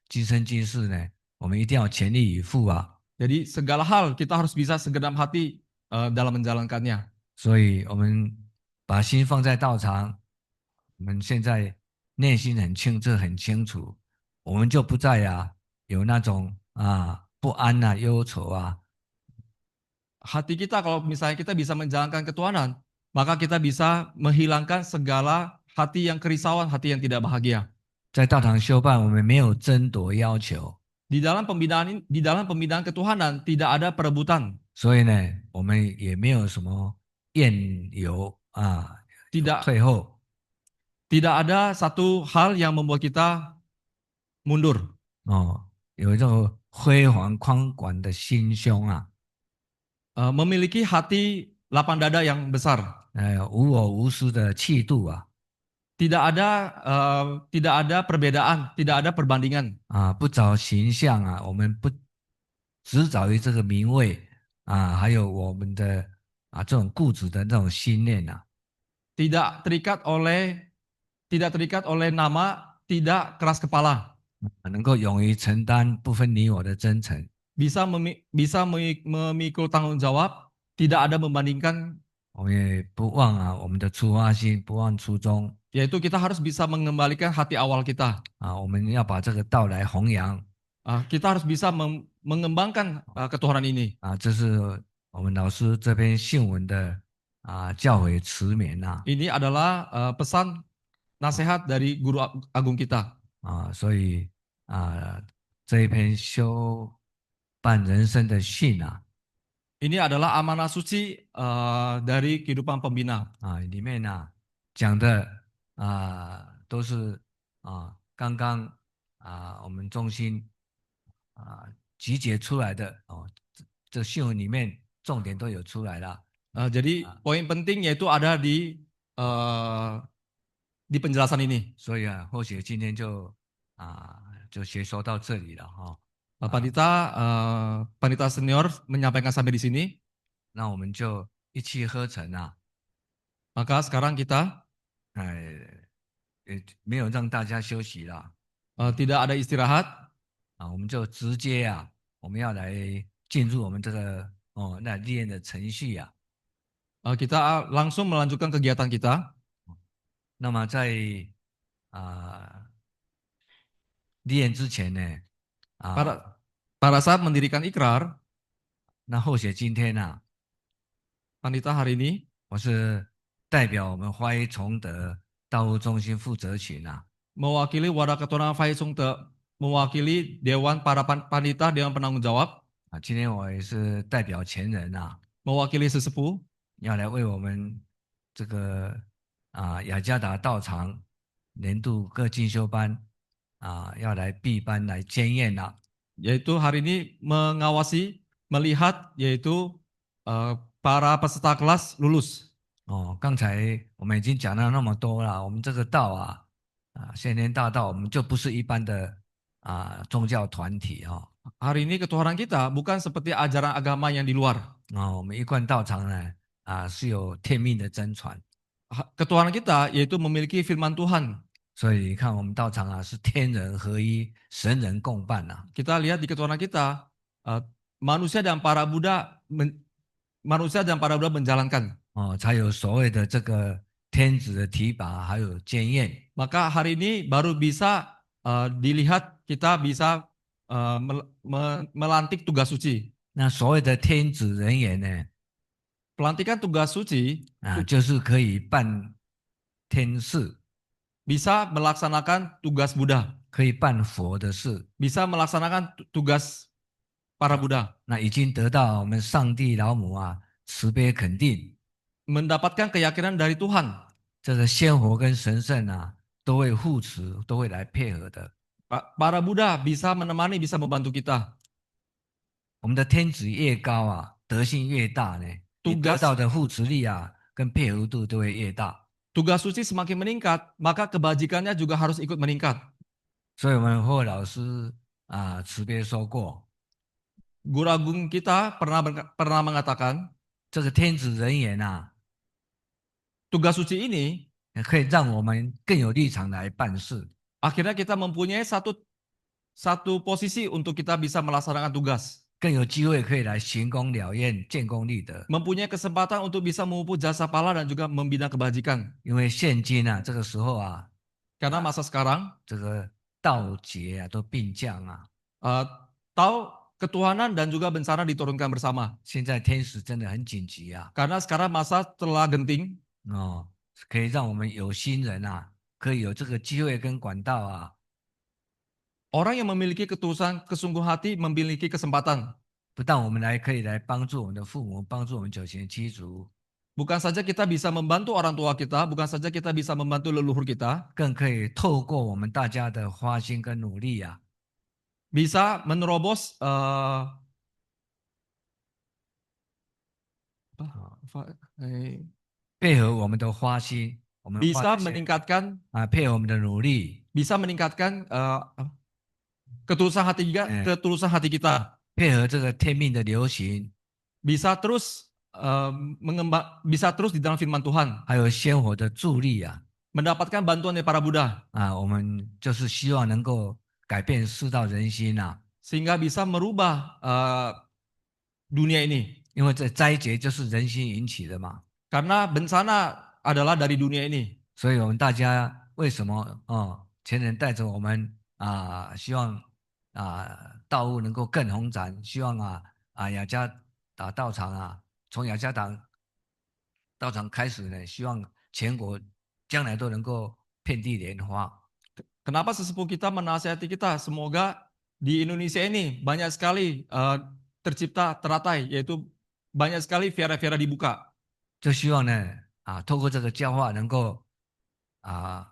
今生今世呢，我们一定要全力以赴Jadi segala hal kita harus bisa segenap hati dalam menjalankannya. 所以我们把心放在道场，我们现在内心很清楚，我们就不再有那种不安忧愁Hati kita kalau misalnya kita bisa menjalankan ketuhanan, maka kita bisa menghilangkan segala hati yang kerisauan, hati yang tidak bahagia. 在道场修办，我们没有争夺要求， Di dalam pembinaan ketuhanan tidak ada perebutan, 所以呢，我们也没有什么怨尤tidak 退后 tidak ada satu hal yang membuat kita mundur. 有这种辉煌宽广的心胸Memiliki hati lapang dada yang besar. 无我无私的气度Tidak ada perbedaan, tidak ada perbandingan. 不找形象我们不只找于这个名位还有我们的这种固执的那种心念Tidak terikat oleh nama, tidak keras kepala. 能够勇于承担不分你我的真诚 Bisa memikul tanggung jawab, tidak ada membandingkan. 我们也不忘我们的出发心，不忘初衷 Yaitu kita harus bisa mengembalikan hati awal kita. 我们要把这个道来弘扬 Kita harus bisa mengembangkan ketuhanan ini. 这是我们老师这篇信文的教诲慈勉Ini adalah pesan nasihat dari guru agung kita. 所以这一篇修办人生的信Ini adalah amanah suci dari kehidupan pembina. 里面讲的都是刚刚我们中心啊、集结出来的这新闻里面重点都有出来了 Jadi poin penting yaitu ada di penjelasan ini. 所以或许今天就学说到这里了Pandita Pandita senior menyampaikan sampai di sini. 那我们就一气呵成Maka sekarang kita 也没有让大家休息了tidak ada istirahat. 我们就直接我们要来进入我们这个那练的程序Kita langsung melanjutkan kegiatan kita. 那么在练之前呢 Pada pada saat mendirikan ikrar, 那或许今天Pandita hari ini 我是代表我们花一崇德道务中心负责群mewakili Wadah Keturunan Faisung mewakili Dewan para Pandita Dewan Penanggung Jawab, 今天我也是代表前人mewakili sesepuh 要来为我们这个雅加达道场年度各进修班要来闭班来监验yaitu hari ini mengawasi, melihat yaitu para peserta kelas lulus. 刚才我们已经讲到那么多了，我们这个道先天大道，我们就不是一般的宗教团体Hari ini ketuhanan kita bukan seperti ajaran agama yang di luar. 我们一贯道场呢是有天命的真传， Ketuhanan kita yaitu memiliki firman Tuhan. 所以你看我们道场是天人合一，神人共伴Kita lihat di ketuhanan kita manusia dan para Buddha menjalankan. 才有所谓的这个天子的提拔，还有监验。 Maka hari ini baru bisa dilihat kita bisa melantik tugas suci. 那所谓的天子人员呢， Pelantikan tugas suci 就是可以办天事， bisa melaksanakan tugas Buddha, 可以办佛的事。 bisa melaksanakan tugas para Buddha, 那已经得到我们上帝老母慈悲肯定， mendapatkan keyakinan dari Tuhan. 这个仙佛跟神圣都会护持，都会来配合的。 Para Buddha bisa menemani, bisa membantu kita. 我们的天子越高德性越大呢，你得到的护持力跟配合度都会越大。 Tugas suci semakin meningkat, maka kebajikannya juga harus ikut meningkat. 所以我们霍老师慈悲说过， Guru Agung kita pernah mengatakan, 这个天子人员tugas suci ini 可以让我们更有立场来办事。 akhirnya kita mempunyai satu posisi untuk kita bisa melaksanakan tugas. 更有机会可以来行功了愿，建功立德。 Mempunyai kesempatan untuk bisa memupuk jasa pahala dan juga membina kebajikan. 因为现今这个时候Karena masa sekarang 这个道劫都并降tahu ketuhanan dan juga bencana diturunkan bersama. 现在天时真的很紧急Karena sekarang masa telah genting 可以让我们有心人可以有这个机会跟管道orang yang memiliki ketulusan kesungguh hati memiliki kesempatan. 不但我们可以来帮助我们的父母，帮助我们九贤七族， Bukan saja kita bisa membantu orang tua kita, bukan saja kita bisa membantu leluhur kita, 更可以透过我们大家的花心跟努力bisa menerobos apa, 配合我们的花心，我们 bisa meningkatkan 配合我们的努力， bisa meningkatkan ketulusan hati kita, 配合这个天命的流行， bisa terus bisa terus di dalam firman Tuhan, 还有仙火的助力mendapatkan bantuan dari para Buddha, 我们就是希望能够改变世道人心sehingga bisa merubah dunia ini. 因为这灾劫就是人心引起的嘛。 Karena bencana adalah dari dunia ini. 所以我们大家为什么前人带着我们希望道务能够更宏展，希望雅加达道场从雅加达道场开始呢，希望全国将来都能够遍地莲花。 Kenapa sesepuh kita menasihati kita? Semoga di Indonesia ini banyak sekali tercipta teratai, yaitu banyak sekali viara-viara dibuka. 就希望呢透过这个教化能够啊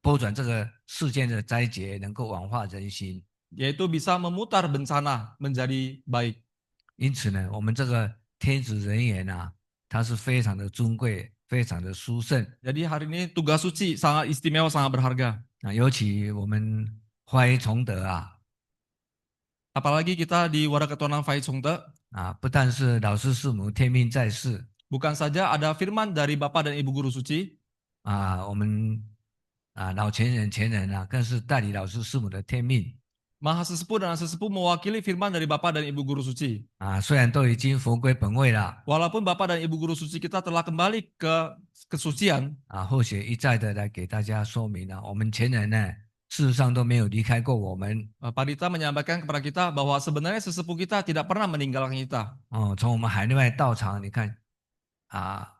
拨转这个世间的灾劫，能够挽化人心。Yaitu bisa memutar bencana menjadi baik. 因此呢，我们这个天职人员他是非常的尊贵，非常的殊胜。 Jadi hari ini tugas suci sangat istimewa, sangat berharga. 尤其我们华裔崇德Apalagi kita di Wadah Ketuhanan Fai Chongte, 不但是老师师母天命在世 bukan saja ada firman dari Bapak dan Ibu Guru Suci, 我们老前人更是代理老师师母的天命 Maha Sesepuh dan Sesepuh mewakili firman dari Bapak dan Ibu Guru Suci. 虽然都已经佛归本位了 Walaupun Bapak dan Ibu Guru Suci kita telah kembali ke kesucian, 或许一再的来给大家说明我们前人呢，事实上都没有离开过我们 Pak Dita menyampaikan kepada kita bahwa sebenarnya sesepuh kita tidak pernah meninggalkan kita. 从我们海内外道场，你看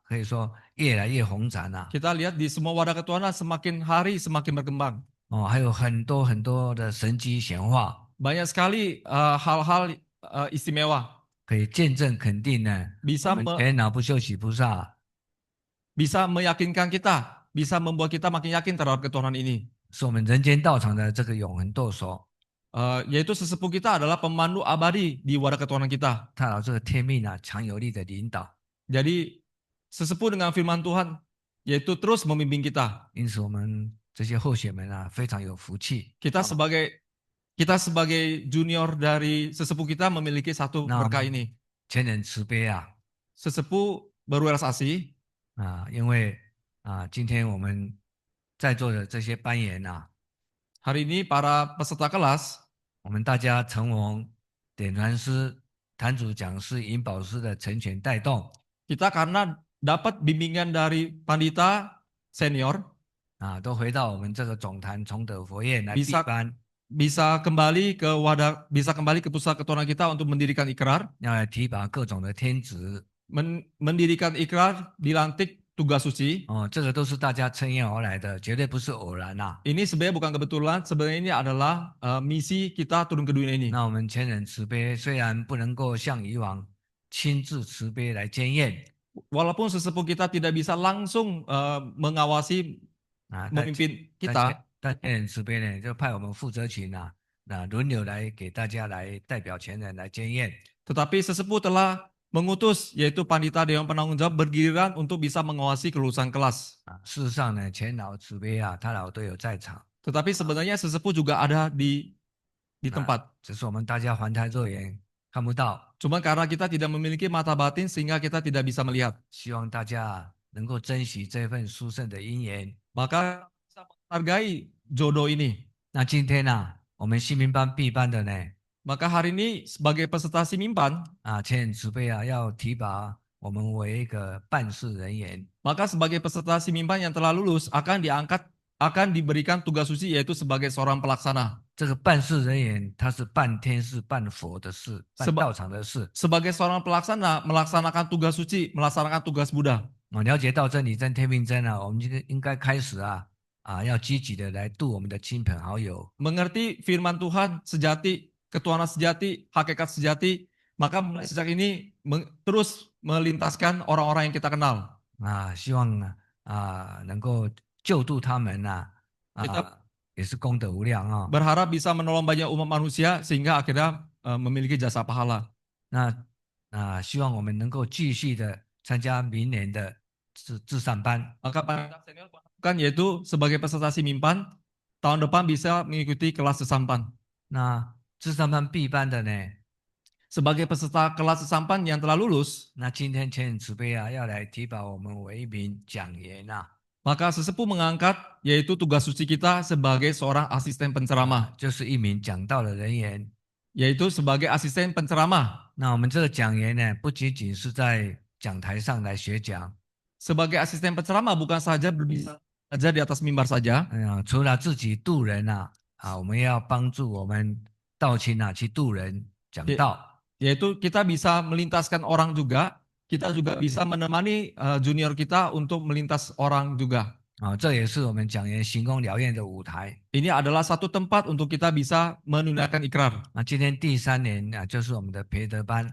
可以说越来越红展Kita lihat di semua wadah ketuhanan semakin hari semakin berkembang. 还有很多很多的神迹显化， Banyak sekali hal-hal istimewa. 可以见证肯定呢， Bisa 我们前老不休息菩萨 bisa meyakinkan kita, bisa membuat kita makin yakin terhadap ketuhanan ini. 是我们人间道场的这个永恒舵手， Yaitu sesepuh kita adalah pemandu abadi di wadah ketuhanan kita. 他有这个天命强有力的领导， Jadi sesepuh dengan firman Tuhan yaitu terus membimbing kita. 因此我们这些候选们非常有福气。 Kita sebagai junior dari sesepuh kita memiliki satu Nah. berkah ini. 前人慈悲Sesepuh berwelas asih. 因为今天我们在座的这些班员Hari ini para peserta kelas, 我们大家承蒙典传师、坛主讲师、引导师的成全带动 kita karena dapat bimbingan dari pandita senior, 都回到我们这个总坛崇德佛院来闭 Bisa- 班， bisa kembali ke pusat ketuhanan kita untuk mendirikan ikrar, 要来提拔各种的天职 mendirikan ikrar, dilantik tugas suci. 这个都是大家撑腰而来的，绝对不是偶然Ini sebenarnya bukan kebetulan, sebenarnya ini adalah misi kita turun ke dunia ini. 那我们前人慈悲，虽然不能够像以往亲自慈悲来检验 Walaupun sesepuh kita tidak bisa langsung mengawasi, 但 memimpin kita, 但前人慈悲呢，就派我们负责群轮流来给大家来代表前人来检验 tetapi sesepuh telah mengutus yaitu pandita dewan penanggung jawab bergiliran untuk bisa mengawasi kelulusan kelas. 事实上呢，前老慈悲他老都有在场， Tetapi sebenarnya sesepuh juga ada di tempat. 只是我们大家环台肉眼看不到。 Cuma karena kita tidak memiliki mata batin sehingga kita tidak bisa melihat. 希望大家能够珍惜这份殊胜的因缘。 Maka bisa menghargai jodoh ini. 那今天我们新民班 B 班的呢， Maka hari ini sebagai peserta Simimpan, 前人慈悲要提拔我们为一个办事人员。 maka sebagai peserta Simimpan yang telah lulus akan diberikan tugas suci yaitu sebagai seorang pelaksana. 这个办事人员他是办天事、办佛的事、办 Sebab- 道场的事。 Sebagai seorang pelaksana melaksanakan tugas suci, melaksanakan tugas Buddha. 了解到真理真天命真我们应该开始要积极的来度我们的亲朋好友。 Mengerti firman Tuhan sejati, ketuhanan sejati, hakikat sejati, maka mulai sejak ini terus melintaskan orang-orang yang kita kenal. 希望能够救度他们Kita- 也是功德无量Berharap bisa menolong banyak umat manusia sehingga akhirnya memiliki jasa pahala. 那希望我们能够继续的参加明年的至善班。 Maka pandita senior melakukan yaitu sebagai peserta Simimpan, tahun depan bisa mengikuti kelas sesampan. 那至善班 B 班的呢， Sebagai peserta kelas sesampan yang telah lulus, 那今天前人慈悲要来提拔我们为一名讲员maka sesepuh mengangkat yaitu tugas suci kita sebagai seorang asisten penceramah, 就是一名讲道的人员。 yaitu sebagai asisten penceramah. 那我们这个讲员呢，不仅仅是在讲台上来学讲， Sebagai asisten penceramah bukan saja berbicara saja di atas mimbar saja, 除了自己度人我们要帮助我们道亲去度人讲道。 yaitu kita bisa melintaskan orang juga, kita juga bisa menemani junior kita untuk melintas orang juga. 这也是我们讲员行宫疗院的舞台。 Ini adalah satu tempat untuk kita bisa menunaikan ikrar. 今天第3年就是我们的培德班。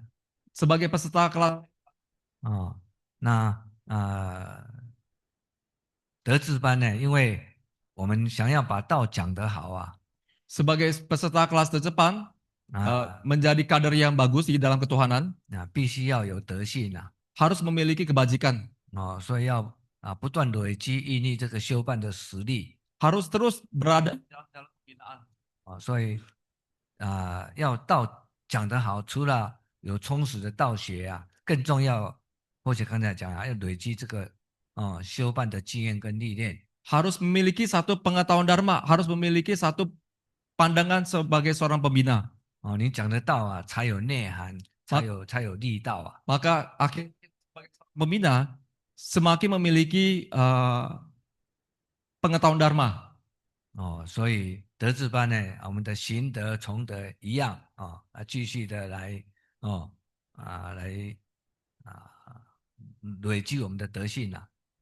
Sebagai peserta kelas 那德智班呢，因为我们想要把道讲得好sebagai peserta kelas terdepan 啊 menjadi kader yang bagus di dalam ketuhanan 必须要有德性harus memiliki kebajikan, 所以要不断累积印力这个修办的实力 harus terus berada dalam pembinaan. 所以要道讲得好，除了有充实的道学更重要，或者刚才讲要累积这个修办的经验跟历练。 Harus memiliki satu pengetahuan dharma, harus memiliki satu pandangan sebagai seorang pembina. 你讲得到才有内涵，才有力道Maka akhirnya sebagai seorang pembina semakin memiliki pengetahuan dharma. 所以德智班呢，我们的行德从德一样继续的来来累积我们的德性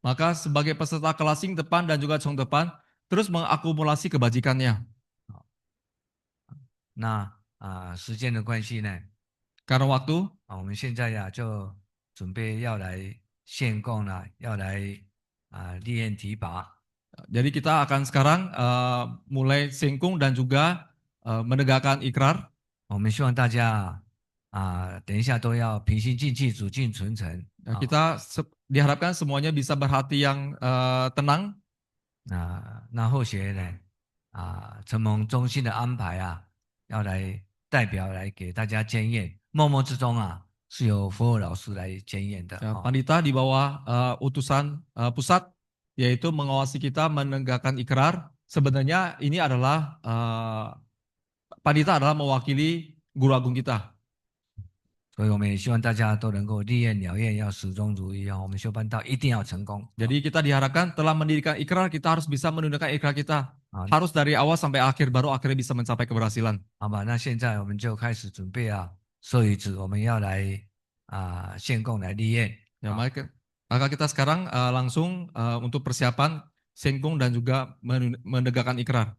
Maka sebagai peserta kelas Sing depan dan juga Chong depan terus mengakumulasi kebajikannya. 那时间的关系呢， Karena waktu 我们现在就准备要来献供了，要来立愿提拔。 jadi kita akan sekarang mulai singkung dan juga menegakkan ikrar. 我们希望大家等一下都要平心静气，主静存诚。 Kita diharapkan semuanya bisa berhati yang tenang. 那后学呢承蒙中心的安排要来代表来给大家监验，默默之中是由佛友老师来监验的。Pandita di bawah utusan pusat yaitu mengawasi kita menegakkan ikrar. Sebenarnya ini adalah Pandita adalah mewakili guru agung kita. 所以我们也希望大家都能够立愿了愿，要始终如一我们修办道一定要成功。 Jadi kita diharapkan telah mendirikan ikrar, kita harus bisa menunaikan ikrar kita. Harus dari awal sampai akhir, baru akhirnya bisa mencapai keberhasilan. 好吧，那现在我们就开始准备授予旨，我们要来献供来立愿。 Maka kita sekarang langsung untuk persiapan sengkung dan juga menegakkan ikrar.